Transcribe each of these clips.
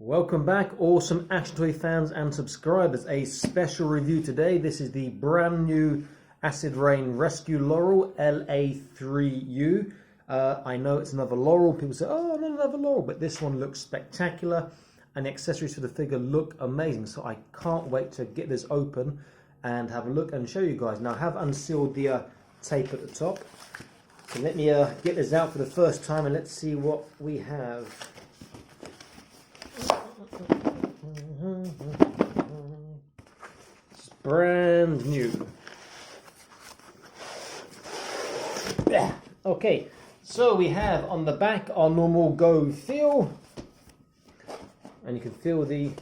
Welcome back, awesome action toy fans and subscribers. A special review today. This is the brand new Acid Rain Rescue Laurel LA3u. I know it's another Laurel. People say, oh, not another Laurel, but this one looks spectacular and the accessories for the figure look amazing. So I can't wait to get this open and have a look and show you guys. Now I have unsealed the tape at the top. So let me get this out for the first time and let's see what we have. It's brand new. Okay, so we have on the back our normal Go feel, and you can feel the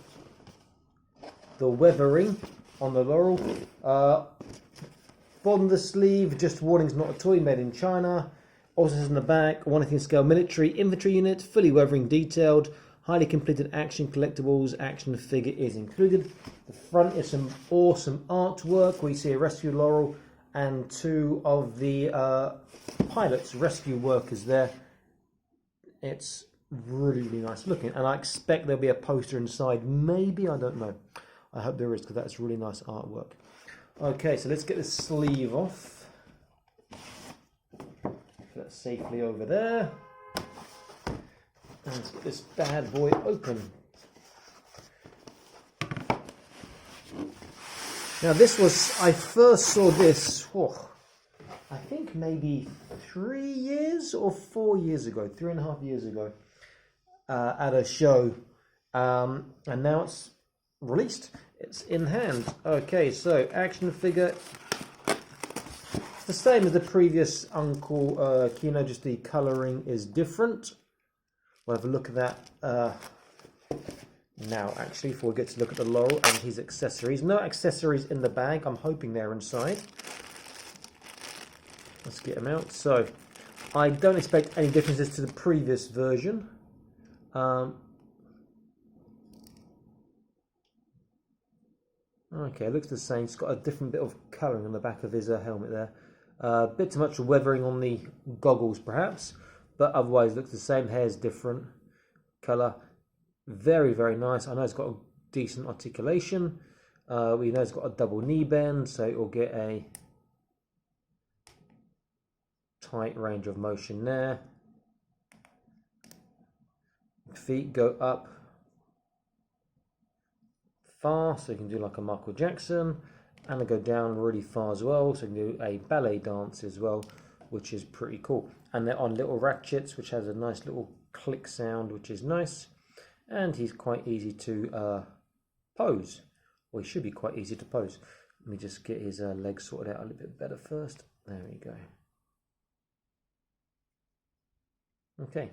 weathering on the Laurel. Bottom of the sleeve, just warnings, not a toy, made in China. Also says in the back, 1/18 scale military infantry unit, fully weathering detailed. Highly completed action collectibles, action figure is included. The front is some awesome artwork. We see a rescue Laurel and two of the pilots, rescue workers there. It's really, really nice looking. And I expect there'll be a poster inside. Maybe, I don't know. I hope there is, because that's really nice artwork. Okay, so let's get this sleeve off. Put that safely over there. Let's get this bad boy open. Now this was, I first saw this, I think maybe 3 years or 4 years ago, 3.5 years ago, at a show. And now it's released, it's in hand. Okay, so action figure. It's the same as the previous Uncle Kino, just the colouring is different. We'll have a look at that now, actually, before we get to look at the Laurel and his accessories. No accessories in the bag. I'm hoping they're inside. Let's get them out. So, I don't expect any differences to the previous version. Okay, it looks the same. It's got a different bit of colouring on the back of his helmet there. A bit too much weathering on the goggles, perhaps. But otherwise looks the same. Hair's different colour. Very, very nice. I know it's got a decent articulation. We know it's got a double knee bend, so it will get a tight range of motion there. Feet go up far, so you can do like a Michael Jackson, and they go down really far as well, so you can do a ballet dance as well, which is pretty cool. And they're on little ratchets, which has a nice little click sound, which is nice. And he's quite easy to pose. Well, he should be quite easy to pose. Let me just get his legs sorted out a little bit better first. There we go. Okay,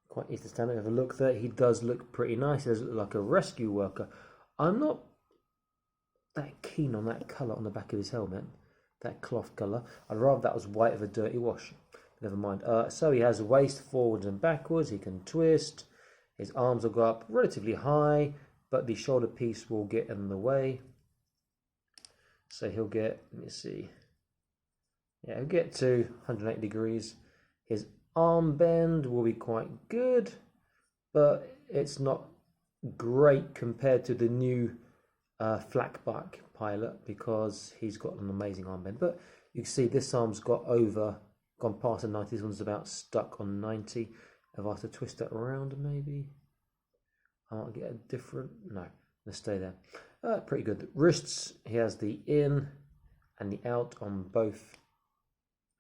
quite easy to stand and have a look there. He does look pretty nice. He does look like a rescue worker. I'm not that keen on that colour on the back of his helmet. That cloth colour. I'd rather that was white of a dirty wash. Never mind. So he has a waist forwards and backwards. He can twist. His arms will go up relatively high, but the shoulder piece will get in the way. So he'll get, let me see. Yeah, he'll get to 180 degrees. His arm bend will be quite good, but it's not great compared to the new flatback pilot, because he's got an amazing arm bend. But you can see this arm's gone past the 90. This one's about stuck on 90. If I have to twist it around, maybe I'll get a different. No, let's stay there. Pretty good. Wrists, he has the in and the out on both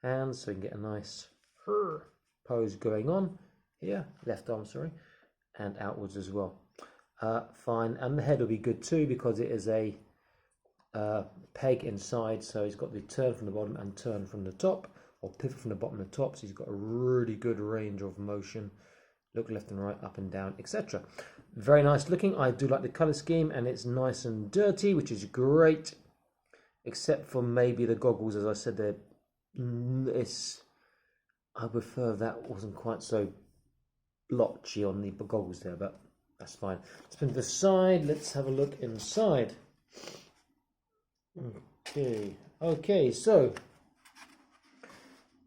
hands, so you can get a nice pose going on here. Left arm, sorry, and outwards as well. Fine, and the head will be good too, because it is a peg inside, so he's got the turn from the bottom and turn from the top, or pivot from the bottom to the top, so he's got a really good range of motion. Look left and right, up and down, etc. Very nice looking. I do like the colour scheme, and it's nice and dirty, which is great, except for maybe the goggles. As I said, I prefer that wasn't quite so blotchy on the goggles there, but that's fine. Spin to the side. Let's have a look inside. Okay, so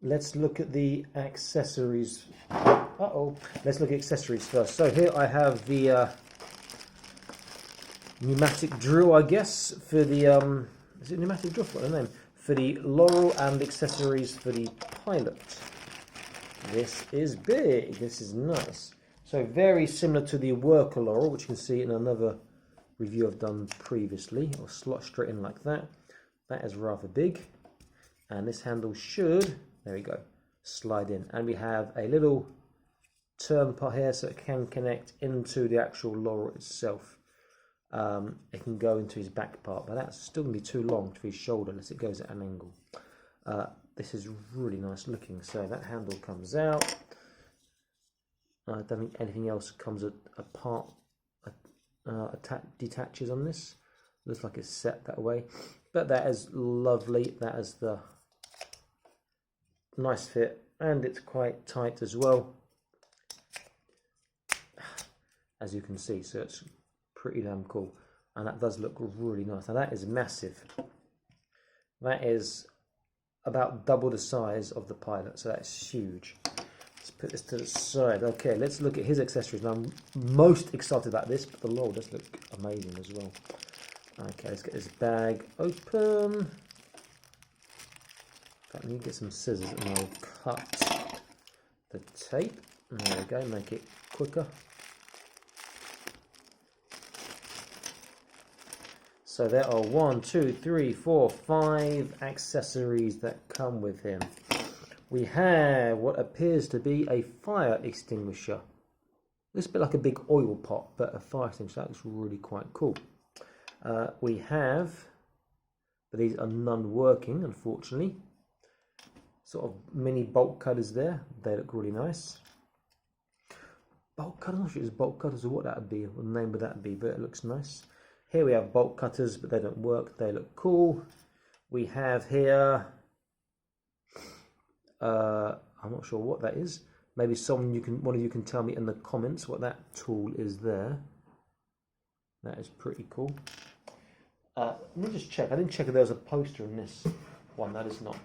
let's look at the accessories. Let's look at accessories first. So here I have the pneumatic drill, I guess, for the is it pneumatic drill? What's the name? For the Laurel and accessories for the pilot. This is big. This is nice. So very similar to the worker Laurel, which you can see in another review I've done previously. It'll slot straight in like that. That is rather big. And this handle should, there we go, slide in. And we have a little turn part here so it can connect into the actual Laurel itself. It can go into his back part, but that's still going to be too long for his shoulder unless it goes at an angle. This is really nice looking. So that handle comes out. I don't think anything else comes apart, detaches on this. Looks like it's set that way. But that is lovely. That is the nice fit, and it's quite tight as well, as you can see. So it's pretty damn cool, and that does look really nice. Now that is massive. That is about double the size of the pilot, so that's huge. Let's put this to the side. Okay, let's look at his accessories. Now I'm most excited about this, but the Laurel does look amazing as well. Okay, let's get this bag open. I need to get some scissors and I'll cut the tape. There we go, make it quicker. So there are 1, 2, 3, 4, 5 accessories that come with him. We have what appears to be a fire extinguisher. It's a bit like a big oil pot, but a fire extinguisher. That looks really quite cool. We have, but these are none working, unfortunately. Sort of mini bolt cutters there. They look really nice. Bolt cutters, I'm not sure it's bolt cutters or what that would be, what the name of that would be, but it looks nice. Here we have bolt cutters, but they don't work. They look cool. We have here, I'm not sure what that is. Maybe one of you can tell me in the comments what that tool is there. That is pretty cool. Let me just check. I didn't check if there was a poster in this one. That is not.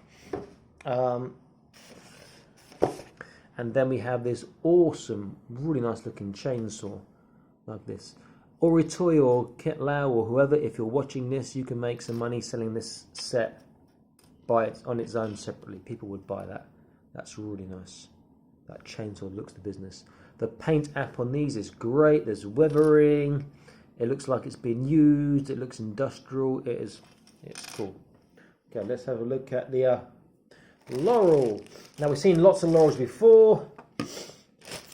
And then we have this awesome, really nice looking chainsaw like this. Oritoy or Ketlau or whoever, if you're watching this, you can make some money selling this set on its own separately. People would buy that. That's really nice. That chainsaw looks the business. The paint app on these is great. There's weathering. It looks like it's been used. It looks industrial. It's cool. Okay, let's have a look at the Laurel. Now we've seen lots of Laurels before.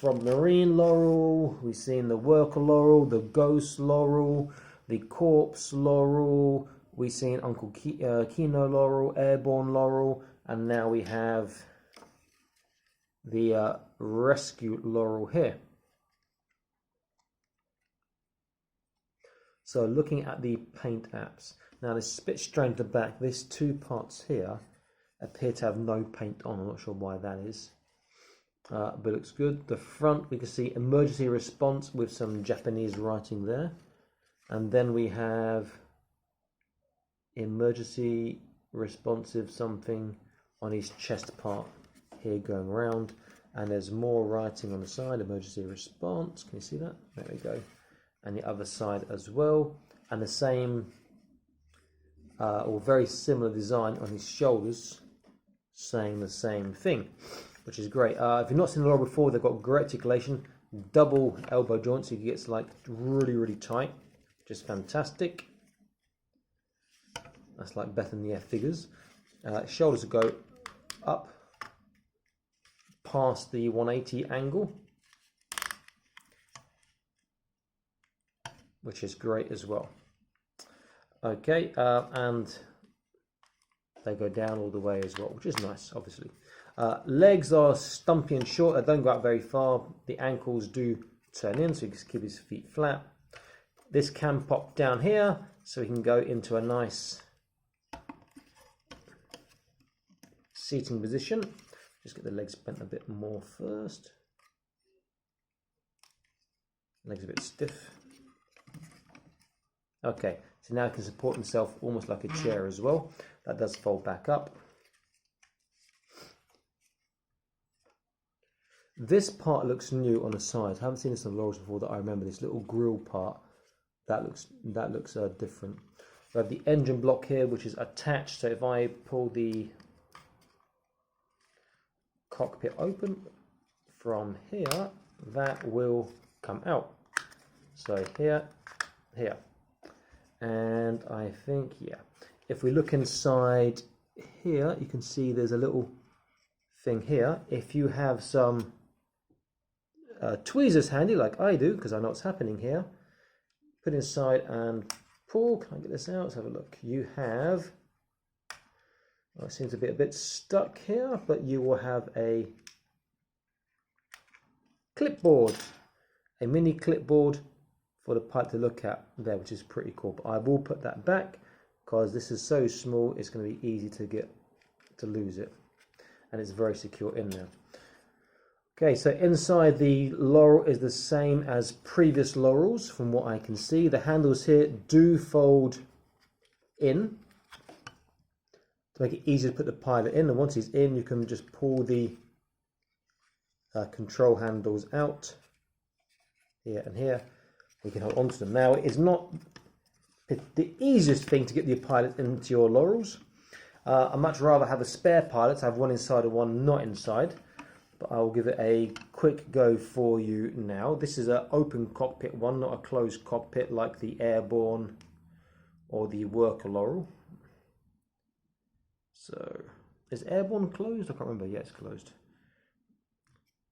From Marine Laurel, we've seen the Worker Laurel, the Ghost Laurel, the Corpse Laurel, we've seen Uncle Kino Laurel, Airborne Laurel, and now we have the Rescue Laurel here. So looking at the paint apps, now this is a bit strange at the back. These two parts here appear to have no paint on. I'm not sure why that is. But it looks good. The front, we can see emergency response with some Japanese writing there. And then we have emergency responsive something on his chest part here going around. And there's more writing on the side, emergency response. Can you see that? There we go. And the other side as well. And the same, or very similar design on his shoulders, saying the same thing, which is great. If you've not seen the Laurel before, they've got great articulation, double elbow joints, so you get like really, really tight, which is fantastic. That's like better than the figures. Shoulders go up past the 180 angle, which is great as well. Okay, and they go down all the way as well, which is nice, obviously. Legs are stumpy and short. They don't go out very far. The ankles do turn in, so you just keep his feet flat. This can pop down here, so he can go into a nice seating position. Just get the legs bent a bit more first. Legs a bit stiff. Okay, so now he can support himself almost like a chair as well. That does fold back up. This part looks new on the side. I haven't seen this on Laurels before that I remember. This little grill part that looks different. We have the engine block here, which is attached. So if I pull the cockpit open from here, that will come out. So here, and I think, yeah, if we look inside here, you can see there's a little thing here. If you have some tweezers handy, like I do, because I know what's happening here, put inside and pull. Can I get this out? Let's have a look. You have, well, it seems to be a bit stuck here, but you will have a clipboard, a mini clipboard for the pilot to look at there, which is pretty cool. But I will put that back because this is so small, it's going to be easy to lose it, and it's very secure in there. Okay, so inside the Laurel is the same as previous Laurels from what I can see. The handles here do fold in to make it easy to put the pilot in, and once he's in, you can just pull the control handles out here and here. We can hold onto them. Now, it is not the easiest thing to get the pilot into your Laurels. I'd much rather have a spare pilot, have one inside and one not inside. But I'll give it a quick go for you now. This is an open cockpit one, not a closed cockpit like the Airborne or the Worker Laurel. So, is Airborne closed? I can't remember. Yeah, it's closed.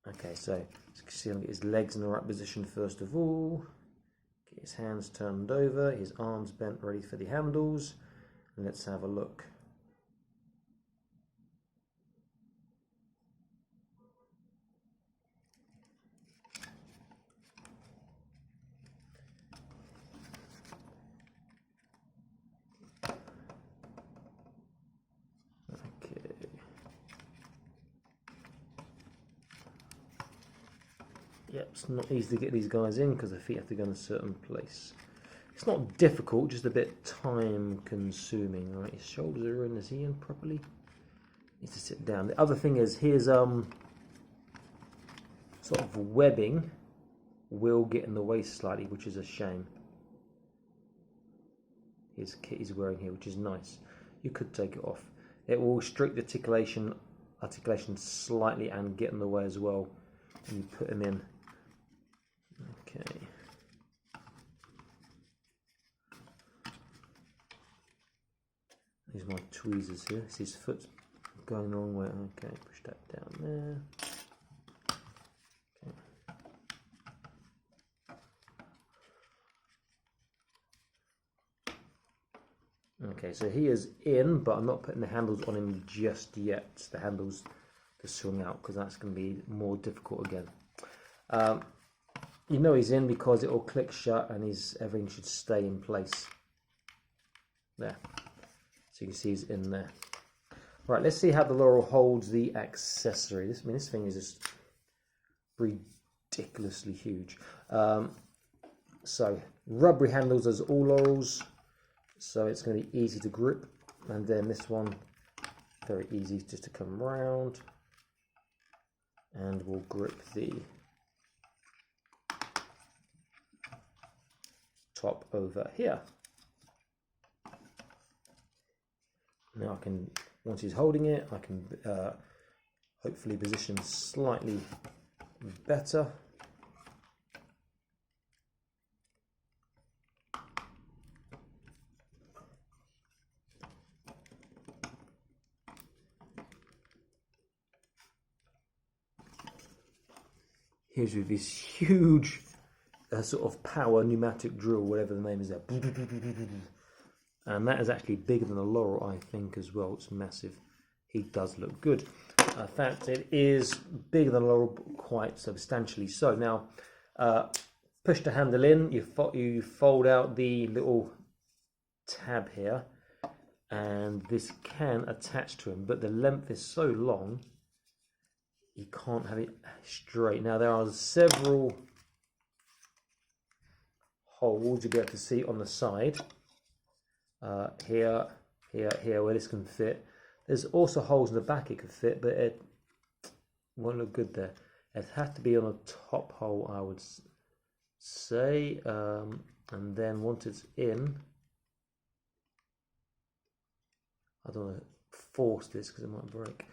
Okay, so as you can see, I'll get his legs in the right position first of all. Get his hands turned over, his arms bent ready for the handles. And let's have a look. Yep, it's not easy to get these guys in because the feet have to go in a certain place. It's not difficult, just a bit time consuming. Right, his shoulders are in. Is he in properly? He needs to sit down. The other thing is his sort of webbing will get in the way slightly, which is a shame. His kit he's wearing here, which is nice. You could take it off. It will restrict the articulation slightly and get in the way as well when you put him in. Okay. These are my tweezers here. See his foot's going the wrong way. Okay, push that down there. Okay, so he is in, but I'm not putting the handles on him just yet. The handles to swing out because that's going to be more difficult again. You know he's in because it will click shut and everything should stay in place. There. So you can see he's in there. Right, let's see how the Laurel holds the accessory. This thing is just ridiculously huge. So rubbery handles as all Laurels. So it's going to be easy to grip, and then this one very easy just to come round, and we'll grip the top over here. Now I can, once he's holding it, I can hopefully position slightly better. Here's with this huge sort of power pneumatic drill, whatever the name is there. And that is actually bigger than the Laurel, I think, as well. It's massive. He does look good. In fact, it is bigger than the Laurel, quite substantially so. Now, push the handle in. You fold out the little tab here, and this can attach to him, but the length is so long, you can't have it straight. Now there are several holes you'll be able to see on the side. Here, where this can fit. There's also holes in the back it could fit, but it won't look good there. It has to be on a top hole, I would say. And then once it's in, I don't want to force this because it might break.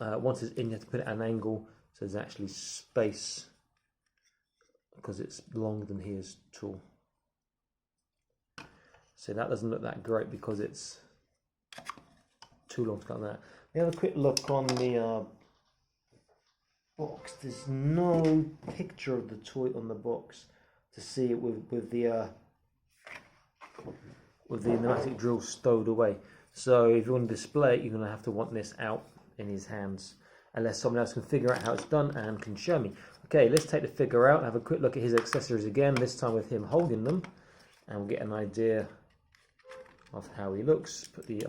Once it's in, you have to put it at an angle so there's actually space because it's longer than his tool. So that doesn't look that great because it's too long to cut that. We have a quick look on the box. There's no picture of the toy on the box to see it with the pneumatic drill stowed away. So if you want to display it, you're going to have to want this out in his hands, unless someone else can figure out how it's done and can show me. Okay, let's take the figure out and have a quick look at his accessories again, this time with him holding them, and we'll get an idea of how he looks. Put the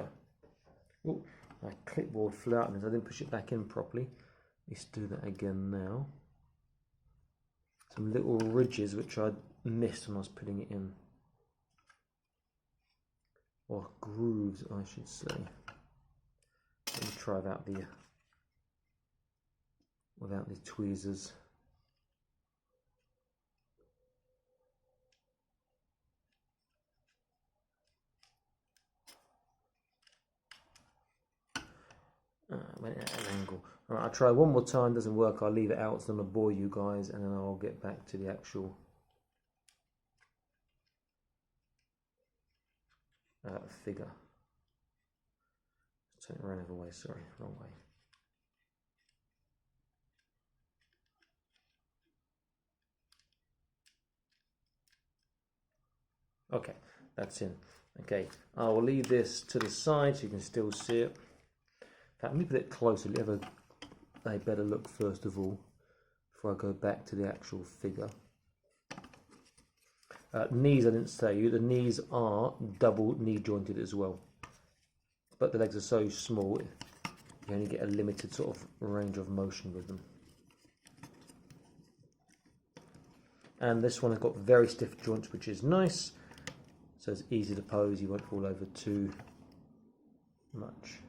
my clipboard flew out because I didn't push it back in properly. Let's do that again now. Some little ridges which I missed when I was putting it in. Or grooves, I should say. Let me try without the tweezers. Went at an angle. Alright, I'll try one more time. Doesn't work, I'll leave it out so I'm going to bore you guys, and then I'll get back to the actual figure. Turn it around the other way, sorry, wrong way. Okay, that's in. Okay, I will leave this to the side so you can still see it. In fact, let me put it closer, let me have a better look first of all, before I go back to the actual figure. Knees, I didn't tell you, the knees are double knee jointed as well. But the legs are so small, you only get a limited sort of range of motion with them. And this one has got very stiff joints, which is nice. So it's easy to pose, you won't fall over too much.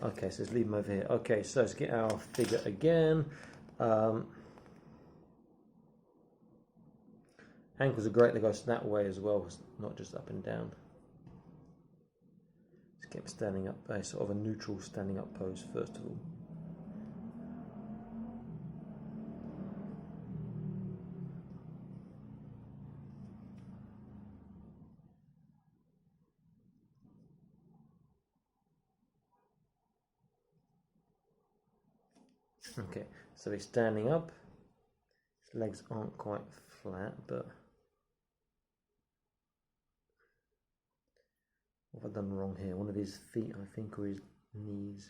Okay, so let's leave them over here. Okay, so let's get our figure again. Ankles are great, they go that way as well, not just up and down. Let's get standing up, a sort of a neutral standing up pose first of all. Okay, so he's standing up. His legs aren't quite flat, but what have I done wrong here? One of his feet, I think, or his knees.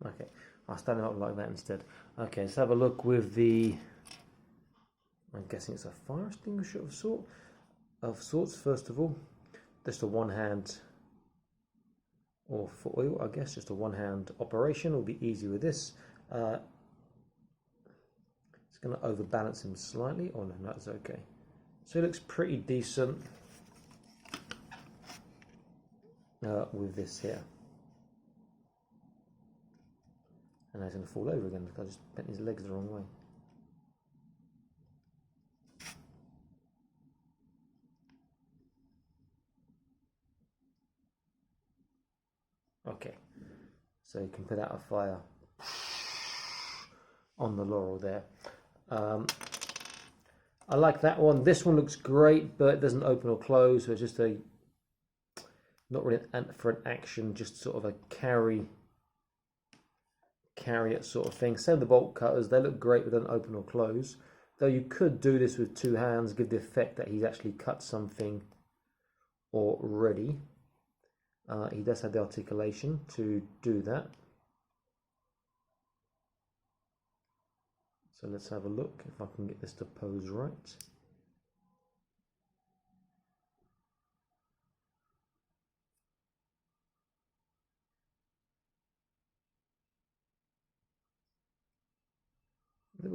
Okay, I'll stand him up like that instead. Okay, let's have a look with the, I'm guessing it's a fire extinguisher of sorts, first of all. Just a one hand, or for oil, I guess, just a one hand operation will be easy with this. It's going to overbalance him slightly. Oh no, that's okay. So he looks pretty decent with this here. And he's going to fall over again because I just bent his legs the wrong way. Okay, so you can put out a fire on the Laurel there. I like that one. This one looks great, but it doesn't open or close, so it's just a, not really for an action, just sort of a carry it sort of thing. Same with the bolt cutters, they look great but don't open or close. Though you could do this with two hands, give the effect that he's actually cut something already. He does have the articulation to do that. So let's have a look if I can get this to pose right.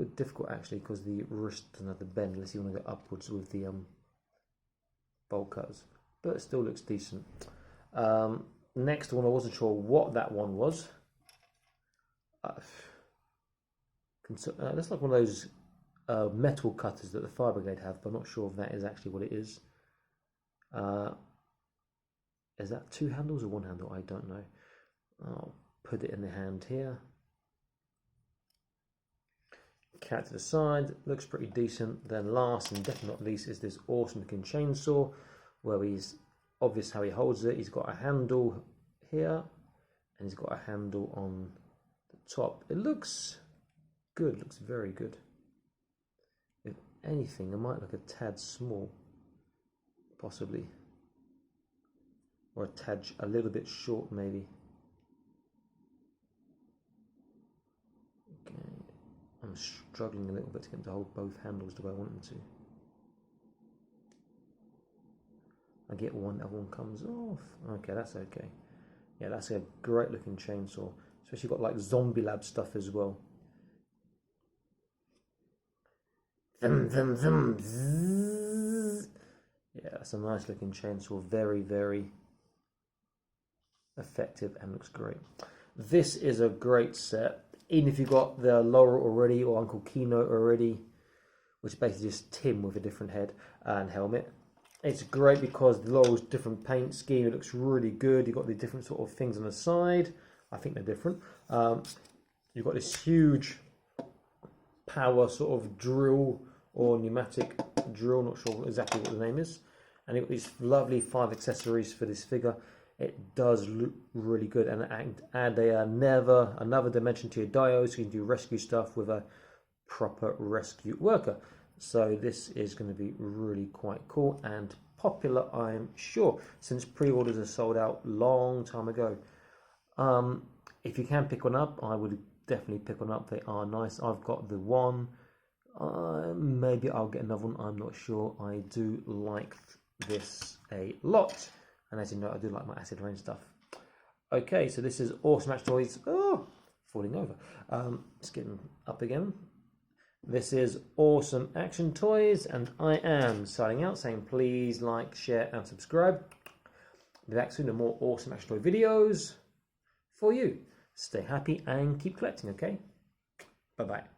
bit difficult actually because the wrist doesn't have the bend unless you want to go upwards with the bolt cutters, but it still looks decent. Next one, I wasn't sure what that one was. That's like one of those metal cutters that the Fire Brigade have, but I'm not sure if that is actually what it is. Is that 2 handles or 1 handle? I don't know. I'll put it in the hand here. Cat to the side, looks pretty decent. Then last and definitely not least is this awesome looking chainsaw, where he's obvious how he holds it. He's got a handle here and he's got a handle on the top. It looks good, looks very good. If anything, it might look a tad small, possibly, or a tad a little bit short maybe. Okay, I'm struggling a little bit to get him to hold both handles the way I want him to. I get one, that one comes off. Okay, that's okay. Yeah, that's a great looking chainsaw. Especially got like Zombie Lab stuff as well. Yeah, that's a nice looking chainsaw. Very, very effective and looks great. This is a great set. Even if you've got the Laurel already or Uncle Keynote already, which is basically just Tim with a different head and helmet. It's great because the Laurel's different paint scheme. It looks really good. You've got the different sort of things on the side. I think they're different. You've got this huge power sort of drill or pneumatic drill. Not sure exactly what the name is. And you've got these lovely 5 accessories for this figure. It does look really good, and add another dimension to your dios, so you can do rescue stuff with a proper rescue worker. So this is going to be really quite cool and popular, I'm sure, since pre-orders are sold out long time ago. If you can pick one up, I would definitely pick one up. They are nice. I've got the one. Maybe I'll get another one. I'm not sure. I do like this a lot. And as you know, I do like my acid rain stuff. Okay, so this is Awesome Action Toys. Oh, falling over. Let's get them up again. This is Awesome Action Toys, and I am signing out saying please like, share, and subscribe. Be back soon with more Awesome Action Toy videos for you. Stay happy and keep collecting, okay? Bye-bye.